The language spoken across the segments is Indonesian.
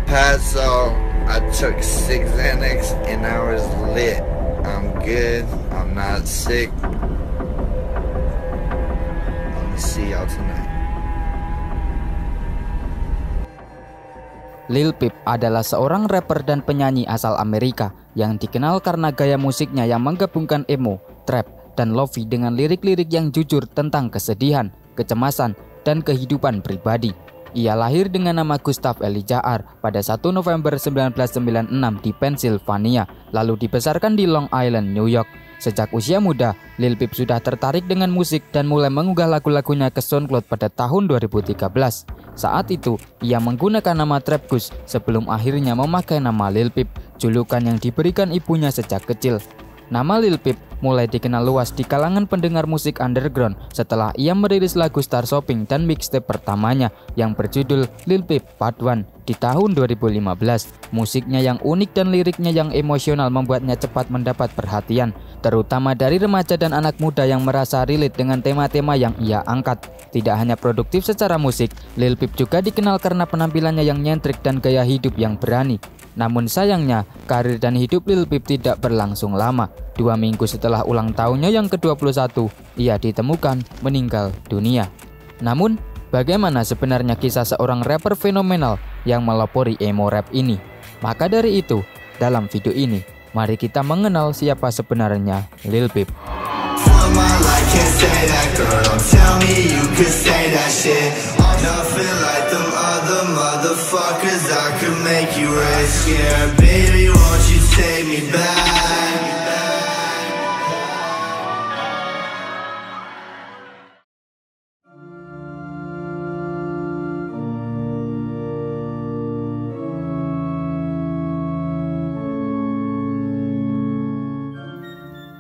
passed out. I took 6 Xanax and I was lit. I'm good. I'm not sick. I'll see y'all tonight. Lil Peep adalah seorang rapper dan penyanyi asal Amerika yang dikenal karena gaya musiknya yang menggabungkan emo, trap, dan lofi dengan lirik-lirik yang jujur tentang kesedihan, kecemasan, dan kehidupan pribadi. Ia lahir dengan nama Gustav Elijah R. pada 1 November 1996 di Pennsylvania, lalu dibesarkan di Long Island, New York. Sejak usia muda, Lil Peep sudah tertarik dengan musik dan mulai mengunggah lagu-lagunya ke SoundCloud pada tahun 2013. Saat itu, ia menggunakan nama Trap Goose sebelum akhirnya memakai nama Lil Peep, julukan yang diberikan ibunya sejak kecil. Nama Lil Peep mulai dikenal luas di kalangan pendengar musik underground setelah ia merilis lagu Star Shopping dan mixtape pertamanya yang berjudul Lil Peep Part 1 di tahun 2015. Musiknya yang unik dan liriknya yang emosional membuatnya cepat mendapat perhatian, terutama dari remaja dan anak muda yang merasa relate dengan tema-tema yang ia angkat. Tidak hanya produktif secara musik, Lil Peep juga dikenal karena penampilannya yang nyentrik dan gaya hidup yang berani. Namun sayangnya, karir dan hidup Lil Peep tidak berlangsung lama. 2 minggu setelah ulang tahunnya yang ke-21, ia ditemukan meninggal dunia. Namun, bagaimana sebenarnya kisah seorang rapper fenomenal yang melopori emo rap ini? Maka dari itu, dalam video ini, mari kita mengenal siapa sebenarnya Lil Peep.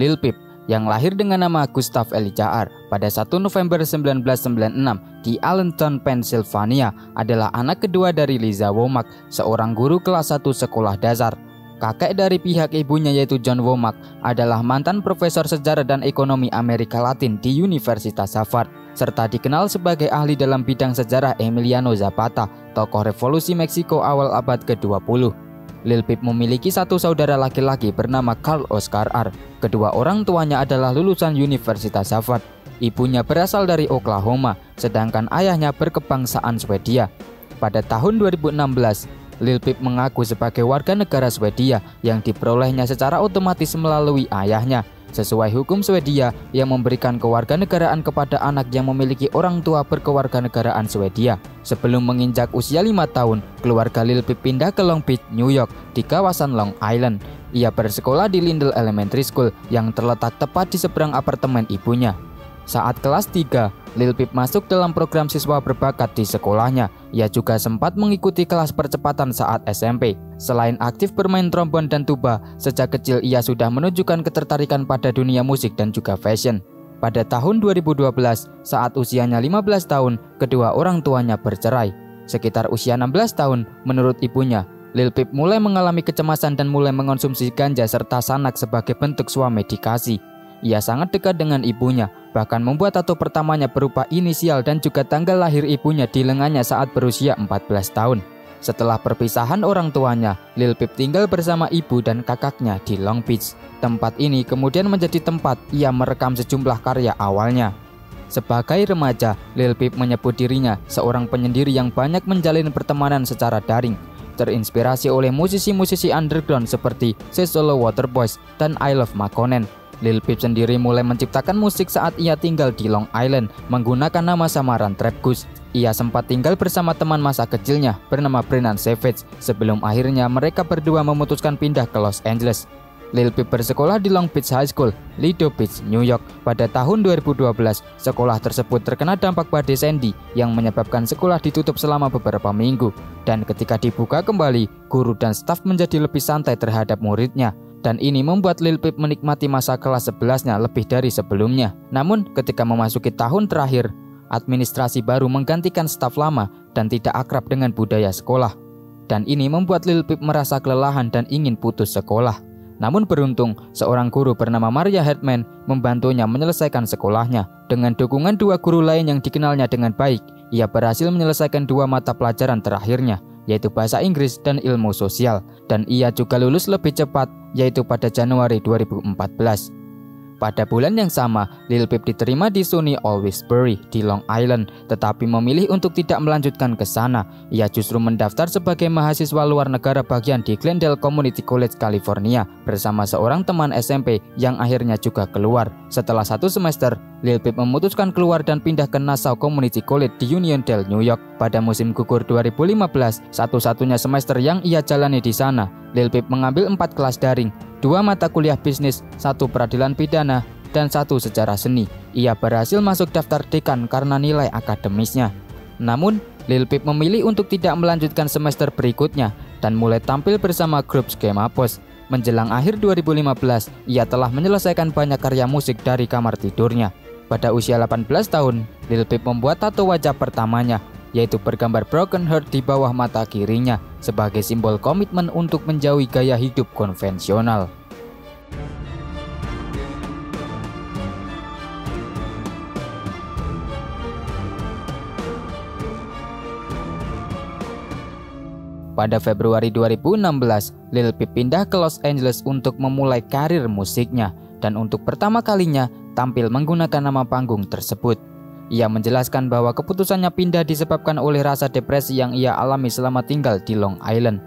Lil Peep yang lahir dengan nama Gustav Elijah R. pada 1 November 1996 di Allentown, Pennsylvania adalah anak kedua dari Liza Womack, seorang guru kelas 1 sekolah dasar. Kakek dari pihak ibunya yaitu John Womack adalah mantan profesor sejarah dan ekonomi Amerika Latin di Universitas Harvard, serta dikenal sebagai ahli dalam bidang sejarah Emiliano Zapata, tokoh revolusi Meksiko awal abad ke-20. Lil Peep memiliki satu saudara laki-laki bernama Carl Oscar R. Kedua orang tuanya adalah lulusan Universitas Harvard. Ibunya berasal dari Oklahoma, sedangkan ayahnya berkebangsaan Swedia. Pada tahun 2016, Lil Peep mengaku sebagai warga negara Swedia yang diperolehnya secara otomatis melalui ayahnya, sesuai hukum Swedia yang memberikan kewarganegaraan kepada anak yang memiliki orang tua berkewarganegaraan Swedia. Sebelum menginjak usia 5 tahun, keluarga Lil Peep pindah ke Long Beach, New York di kawasan Long Island. Ia bersekolah di Lindell Elementary School yang terletak tepat di seberang apartemen ibunya. Saat kelas 3, Lil Peep masuk dalam program siswa berbakat di sekolahnya. Ia juga sempat mengikuti kelas percepatan saat SMP. Selain aktif bermain trombon dan tuba, sejak kecil ia sudah menunjukkan ketertarikan pada dunia musik dan juga fashion. Pada tahun 2012, saat usianya 15 tahun, kedua orang tuanya bercerai. Sekitar usia 16 tahun, menurut ibunya, Lil Peep mulai mengalami kecemasan dan mulai mengonsumsi ganja serta sanak sebagai bentuk swamedikasi. Ia sangat dekat dengan ibunya, bahkan membuat tato pertamanya berupa inisial dan juga tanggal lahir ibunya di lengannya saat berusia 14 tahun. Setelah perpisahan orang tuanya, Lil Peep tinggal bersama ibu dan kakaknya di Long Beach. Tempat ini kemudian menjadi tempat ia merekam sejumlah karya awalnya. Sebagai remaja, Lil Peep menyebut dirinya seorang penyendiri yang banyak menjalin pertemanan secara daring, terinspirasi oleh musisi-musisi underground seperti The Solo Waterboys dan I Love Makonnen. Lil Peep sendiri mulai menciptakan musik saat ia tinggal di Long Island menggunakan nama samaran Trap Goose. Ia sempat tinggal bersama teman masa kecilnya bernama Brennan Savage sebelum akhirnya mereka berdua memutuskan pindah ke Los Angeles. Lil Peep bersekolah di Long Beach High School, Lido Beach, New York. Pada tahun 2012, sekolah tersebut terkena dampak badai Sandy yang menyebabkan sekolah ditutup selama beberapa minggu. Dan ketika dibuka kembali, guru dan staf menjadi lebih santai terhadap muridnya. Dan ini membuat Lil Peep menikmati masa kelas 11-nya lebih dari sebelumnya. Namun ketika memasuki tahun terakhir, administrasi baru menggantikan staf lama dan tidak akrab dengan budaya sekolah. Dan ini membuat Lil Peep merasa kelelahan dan ingin putus sekolah. Namun beruntung, seorang guru bernama Maria Hartman membantunya menyelesaikan sekolahnya. Dengan dukungan 2 guru lain yang dikenalnya dengan baik, ia berhasil menyelesaikan 2 mata pelajaran terakhirnya, yaitu bahasa Inggris dan ilmu sosial, dan ia juga lulus lebih cepat, yaitu pada Januari 2014. Pada bulan yang sama, Lil Peep diterima di SUNY Alwaysbury di Long Island, tetapi memilih untuk tidak melanjutkan ke sana. Ia justru mendaftar sebagai mahasiswa luar negara bagian di Glendale Community College, California, bersama seorang teman SMP yang akhirnya juga keluar. Setelah 1 semester, Lil Peep memutuskan keluar dan pindah ke Nassau Community College di Uniondale, New York. Pada musim gugur 2015, satu-satunya semester yang ia jalani di sana, Lil Peep mengambil 4 kelas daring, 2 mata kuliah bisnis, 1 peradilan pidana, dan 1 sejarah seni. Ia berhasil masuk daftar dekan karena nilai akademisnya. Namun, Lil Peep memilih untuk tidak melanjutkan semester berikutnya dan mulai tampil bersama grup Schemapos. Menjelang akhir 2015, ia telah menyelesaikan banyak karya musik dari kamar tidurnya. Pada usia 18 tahun, Lil Peep membuat tato wajah pertamanya, yaitu bergambar broken heart di bawah mata kirinya sebagai simbol komitmen untuk menjauhi gaya hidup konvensional. Pada Februari 2016, Lil Peep pindah ke Los Angeles untuk memulai karir musiknya dan untuk pertama kalinya tampil menggunakan nama panggung tersebut. Ia menjelaskan bahwa keputusannya pindah disebabkan oleh rasa depresi yang ia alami selama tinggal di Long Island.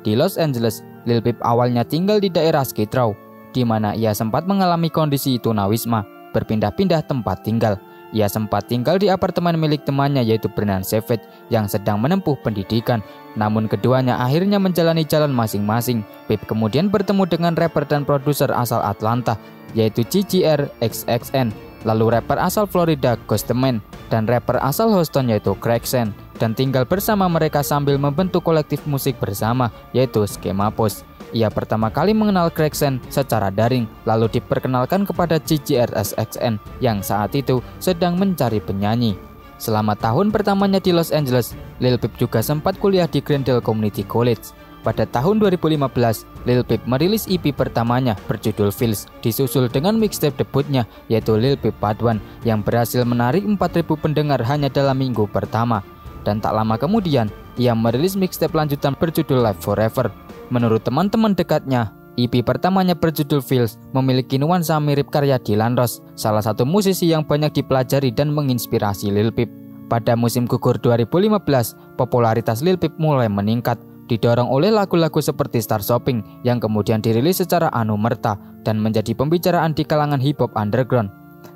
Di Los Angeles, Lil Peep awalnya tinggal di daerah Skid Row, di mana ia sempat mengalami kondisi tunawisma, berpindah-pindah tempat tinggal. Ia sempat tinggal di apartemen milik temannya yaitu Brennan Savage yang sedang menempuh pendidikan. Namun keduanya akhirnya menjalani jalan masing-masing. Peep kemudian bertemu dengan rapper dan produser asal Atlanta yaitu GGR XXN. Lalu rapper asal Florida Ghosteman dan rapper asal Houston yaitu Cracksen, dan tinggal bersama mereka sambil membentuk kolektif musik bersama yaitu Schemapos. Ia pertama kali mengenal Cracksen secara daring, lalu diperkenalkan kepada GGRSXN yang saat itu sedang mencari penyanyi. Selama tahun pertamanya di Los Angeles, Lil Peep juga sempat kuliah di Glendale Community College. Pada tahun 2015, Lil Peep merilis EP pertamanya berjudul Feels, disusul dengan mixtape debutnya yaitu Lil Peep Part 1 yang berhasil menarik 4.000 pendengar hanya dalam minggu pertama. Dan tak lama kemudian, ia merilis mixtape lanjutan berjudul Live Forever. Menurut teman-teman dekatnya, EP pertamanya berjudul Feels memiliki nuansa mirip karya Dylan Ross, salah satu musisi yang banyak dipelajari dan menginspirasi Lil Peep. Pada musim gugur 2015, popularitas Lil Peep mulai meningkat, didorong oleh lagu-lagu seperti Star Shopping yang kemudian dirilis secara anumerta dan menjadi pembicaraan di kalangan hip-hop underground.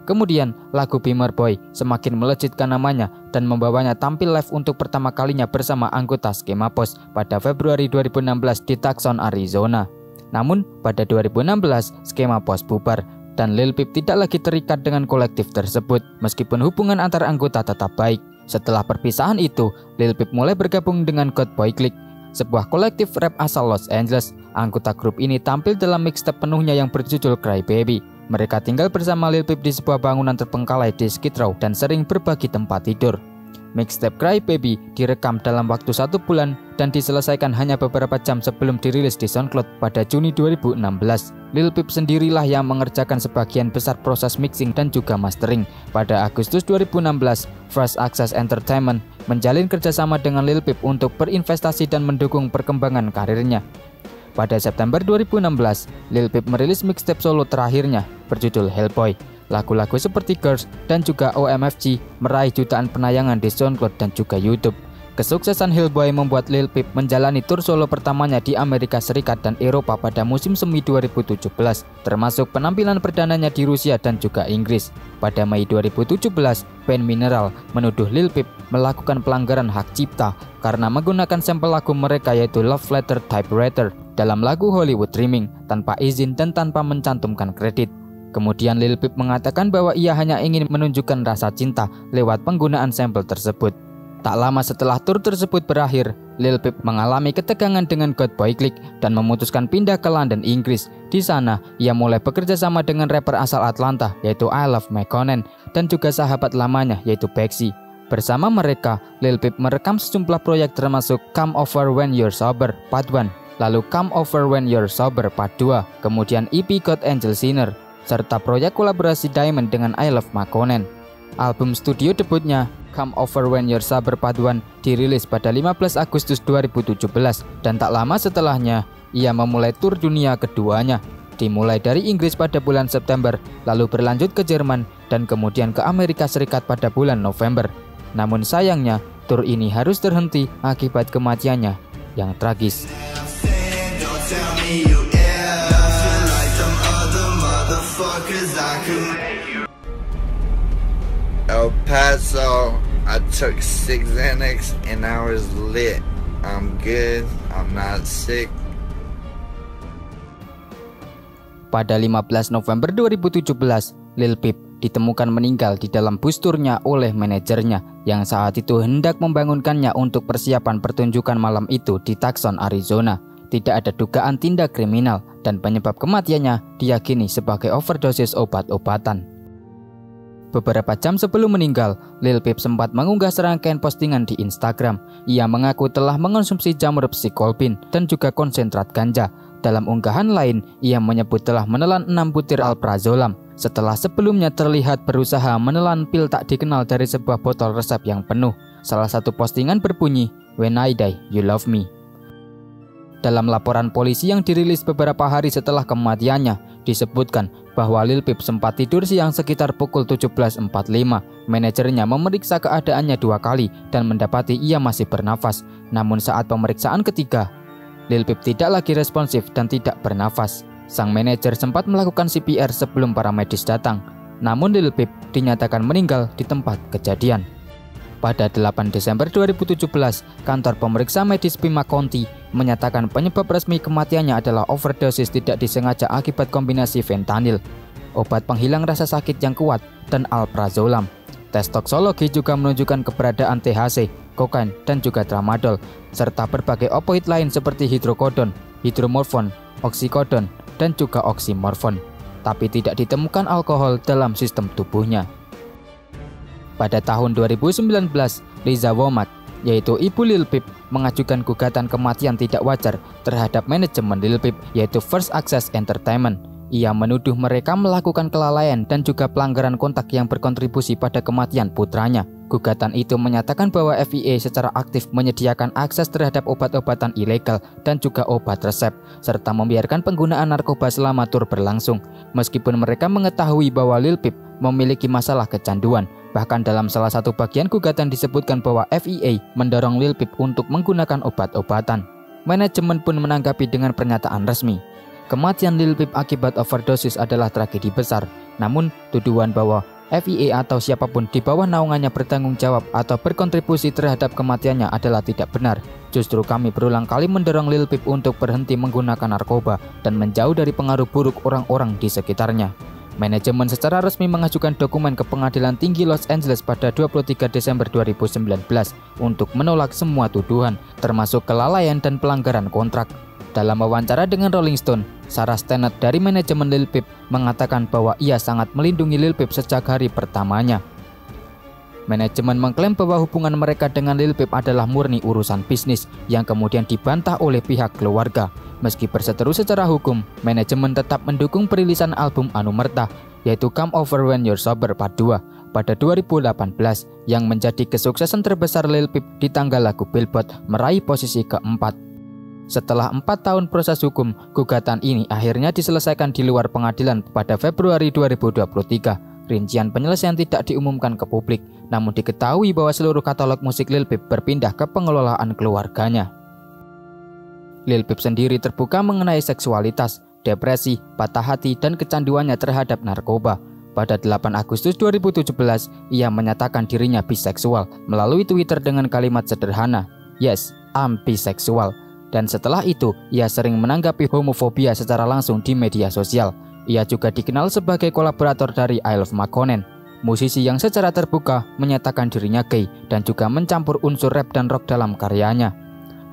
Kemudian, lagu Beamer Boy semakin melejitkan namanya dan membawanya tampil live untuk pertama kalinya bersama anggota Schemapos pada Februari 2016 di Tucson, Arizona. Namun, pada 2016, Schemapos bubar dan Lil Peep tidak lagi terikat dengan kolektif tersebut meskipun hubungan antar anggota tetap baik. Setelah perpisahan itu, Lil Peep mulai bergabung dengan God Boy Clique, sebuah kolektif rap asal Los Angeles. Anggota grup ini tampil dalam mixtape penuhnya yang berjudul Cry Baby. Mereka tinggal bersama Lil Peep di sebuah bangunan terbengkalai di Skid Row dan sering berbagi tempat tidur. Mixtape Cry Baby direkam dalam waktu 1 bulan dan diselesaikan hanya beberapa jam sebelum dirilis di SoundCloud pada Juni 2016. Lil Peep sendirilah yang mengerjakan sebagian besar proses mixing dan juga mastering. Pada Agustus 2016, Fresh Access Entertainment menjalin kerjasama dengan Lil Peep untuk berinvestasi dan mendukung perkembangan karirnya. Pada September 2016, Lil Peep merilis mixtape solo terakhirnya berjudul Hellboy. Lagu-lagu seperti Girls dan juga OMFG meraih jutaan penayangan di SoundCloud dan juga YouTube. Kesuksesan Hellboy membuat Lil Peep menjalani tur solo pertamanya di Amerika Serikat dan Eropa pada musim semi 2017, termasuk penampilan perdananya di Rusia dan juga Inggris. Pada Mei 2017, band Mineral menuduh Lil Peep melakukan pelanggaran hak cipta karena menggunakan sampel lagu mereka yaitu Love Letter Typewriter dalam lagu Hollywood Dreaming tanpa izin dan tanpa mencantumkan kredit. Kemudian Lil Peep mengatakan bahwa ia hanya ingin menunjukkan rasa cinta lewat penggunaan sampel tersebut. Tak lama setelah tur tersebut berakhir, Lil Peep mengalami ketegangan dengan God Boy Clique dan memutuskan pindah ke London, Inggris. Di sana, ia mulai bekerja sama dengan rapper asal Atlanta yaitu I Love McConnen dan juga sahabat lamanya yaitu Becky. Bersama mereka, Lil Peep merekam sejumlah proyek termasuk Come Over When You're Sober Part 1, lalu Come Over When You're Sober Part 2, kemudian EP God Angel Sinner, serta proyek kolaborasi Diamond dengan I Love McConnen. Album studio debutnya Come Over When You're Sober Part 1 dirilis pada 15 Agustus 2017 dan tak lama setelahnya ia memulai tur dunia keduanya. Dimulai dari Inggris pada bulan September, lalu berlanjut ke Jerman dan kemudian ke Amerika Serikat pada bulan November. Namun sayangnya, tur ini harus terhenti akibat kematiannya yang tragis. El Paso, I took 6 Xanax and I was lit. I'm good, I'm not sick. Pada 15 November 2017, Lil Peep ditemukan meninggal di dalam bus turnya oleh manajernya yang saat itu hendak membangunkannya untuk persiapan pertunjukan malam itu di Tucson, Arizona. Tidak ada dugaan tindak kriminal dan penyebab kematiannya diyakini sebagai overdosis obat-obatan. Beberapa jam sebelum meninggal, Lil Peep sempat mengunggah serangkaian postingan di Instagram. Ia mengaku telah mengonsumsi jamur psikolpin dan juga konsentrat ganja. Dalam unggahan lain, ia menyebut telah menelan 6 butir alprazolam setelah sebelumnya terlihat berusaha menelan pil tak dikenal dari sebuah botol resep yang penuh. Salah satu postingan berbunyi, "When I die, you love me." Dalam laporan polisi yang dirilis beberapa hari setelah kematiannya, disebutkan bahwa Lil Peep sempat tidur siang sekitar pukul 17.45. Manajernya memeriksa keadaannya 2 kali dan mendapati ia masih bernafas. Namun saat pemeriksaan ketiga, Lil Peep tidak lagi responsif dan tidak bernafas. Sang manajer sempat melakukan CPR sebelum para medis datang. Namun Lil Peep dinyatakan meninggal di tempat kejadian. Pada 8 Desember 2017, kantor pemeriksa medis Pima County menyatakan penyebab resmi kematiannya adalah overdosis tidak disengaja akibat kombinasi fentanyl, obat penghilang rasa sakit yang kuat, dan alprazolam. Tes toksologi juga menunjukkan keberadaan THC, kokain, dan juga tramadol, serta berbagai opioid lain seperti hidrokodon, hidromorfon, oksikodon, dan juga oksimorfon. Tapi tidak ditemukan alkohol dalam sistem tubuhnya. Pada tahun 2019, Liza Womack, yaitu ibu Lil Peep, mengajukan gugatan kematian tidak wajar terhadap manajemen Lil Peep, yaitu First Access Entertainment. Ia menuduh mereka melakukan kelalaian dan juga pelanggaran kontak yang berkontribusi pada kematian putranya. Gugatan itu menyatakan bahwa FIA secara aktif menyediakan akses terhadap obat-obatan ilegal dan juga obat resep, serta membiarkan penggunaan narkoba selama tur berlangsung. Meskipun mereka mengetahui bahwa Lil Peep memiliki masalah kecanduan. Bahkan dalam salah satu bagian gugatan disebutkan bahwa FIA mendorong Lil Peep untuk menggunakan obat-obatan. Manajemen pun menanggapi dengan pernyataan resmi. Kematian Lil Peep akibat overdosis adalah tragedi besar. Namun, tuduhan bahwa FIA atau siapapun di bawah naungannya bertanggung jawab atau berkontribusi terhadap kematiannya adalah tidak benar. Justru kami berulang kali mendorong Lil Peep untuk berhenti menggunakan narkoba dan menjauh dari pengaruh buruk orang-orang di sekitarnya. Manajemen secara resmi mengajukan dokumen ke Pengadilan Tinggi Los Angeles pada 23 Desember 2019 untuk menolak semua tuduhan, termasuk kelalaian dan pelanggaran kontrak. Dalam wawancara dengan Rolling Stone, Sarah Stennett dari manajemen Lil Peep mengatakan bahwa ia sangat melindungi Lil Peep sejak hari pertamanya. Manajemen mengklaim bahwa hubungan mereka dengan Lil Peep adalah murni urusan bisnis yang kemudian dibantah oleh pihak keluarga. Meski berseteru secara hukum, manajemen tetap mendukung perilisan album Anumerta, yaitu Come Over When You're Sober Part 2 pada 2018 yang menjadi kesuksesan terbesar Lil Peep di tangga lagu Billboard, meraih posisi keempat. Setelah 4 tahun proses hukum, gugatan ini akhirnya diselesaikan di luar pengadilan pada Februari 2023. Rincian penyelesaian tidak diumumkan ke publik, namun diketahui bahwa seluruh katalog musik Lil Peep berpindah ke pengelolaan keluarganya. Lil Peep sendiri terbuka mengenai seksualitas, depresi, patah hati, dan kecanduannya terhadap narkoba. Pada 8 Agustus 2017, ia menyatakan dirinya biseksual melalui Twitter dengan kalimat sederhana, "Yes, I'm bisexual." Dan setelah itu, ia sering menanggapi homofobia secara langsung di media sosial. Ia juga dikenal sebagai kolaborator dari I Love Makonnen, musisi yang secara terbuka menyatakan dirinya gay dan juga mencampur unsur rap dan rock dalam karyanya.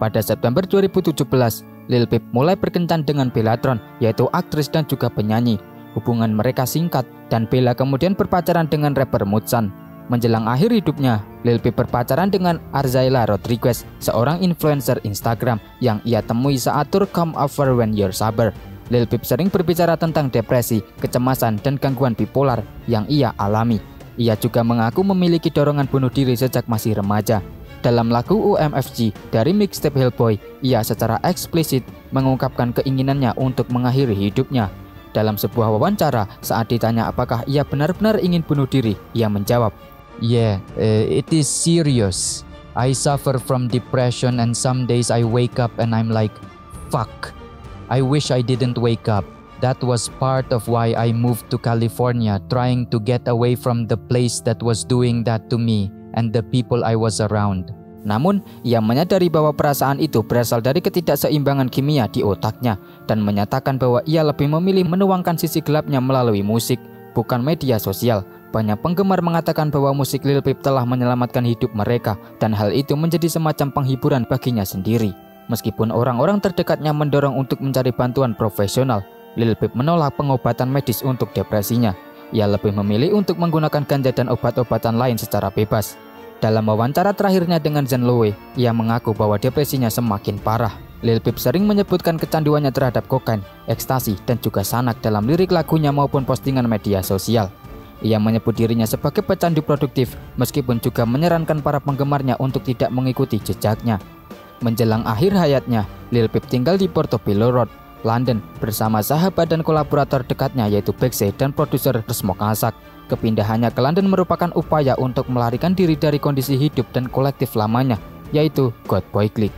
Pada September 2017, Lil Peep mulai berkencan dengan Bellatron, yaitu aktris dan juga penyanyi. Hubungan mereka singkat dan Bella kemudian berpacaran dengan rapper Mudson. Menjelang akhir hidupnya, Lil Peep berpacaran dengan Arzaila Rodriguez, seorang influencer Instagram yang ia temui saat tur Come Over When You're Sober. Lil Peep sering berbicara tentang depresi, kecemasan, dan gangguan bipolar yang ia alami. ia juga mengaku memiliki dorongan bunuh diri sejak masih remaja. Dalam lagu UMFG dari mixtape Hellboy, ia secara eksplisit mengungkapkan keinginannya untuk mengakhiri hidupnya. Dalam sebuah wawancara, saat ditanya apakah ia benar-benar ingin bunuh diri, ia menjawab, "Yeah, it is serious. I suffer from depression and some days I wake up and I'm like, fuck. I wish I didn't wake up. That was part of why I moved to California, trying to get away from the place that was doing that to me and the people I was around." Namun, ia menyadari bahwa perasaan itu berasal dari ketidakseimbangan kimia di otaknya dan menyatakan bahwa ia lebih memilih menuangkan sisi gelapnya melalui musik, bukan media sosial. Banyak penggemar mengatakan bahwa musik Lil Peep telah menyelamatkan hidup mereka dan hal itu menjadi semacam penghiburan baginya sendiri. Meskipun orang-orang terdekatnya mendorong untuk mencari bantuan profesional, Lil Peep menolak pengobatan medis untuk depresinya. Ia lebih memilih untuk menggunakan ganja dan obat-obatan lain secara bebas. Dalam wawancara terakhirnya dengan Zane Lowe, ia mengaku bahwa depresinya semakin parah. Lil Peep sering menyebutkan kecanduannya terhadap kokain, ekstasi, dan juga sanak dalam lirik lagunya maupun postingan media sosial. Ia menyebut dirinya sebagai pecandu produktif, meskipun juga menyarankan para penggemarnya untuk tidak mengikuti jejaknya. Menjelang akhir hayatnya, Lil Peep tinggal di Portobello Road, London, bersama sahabat dan kolaborator dekatnya yaitu Beyoncé dan produser Smoke Asak. Kepindahannya ke London merupakan upaya untuk melarikan diri dari kondisi hidup dan kolektif lamanya, yaitu God Boy Clique.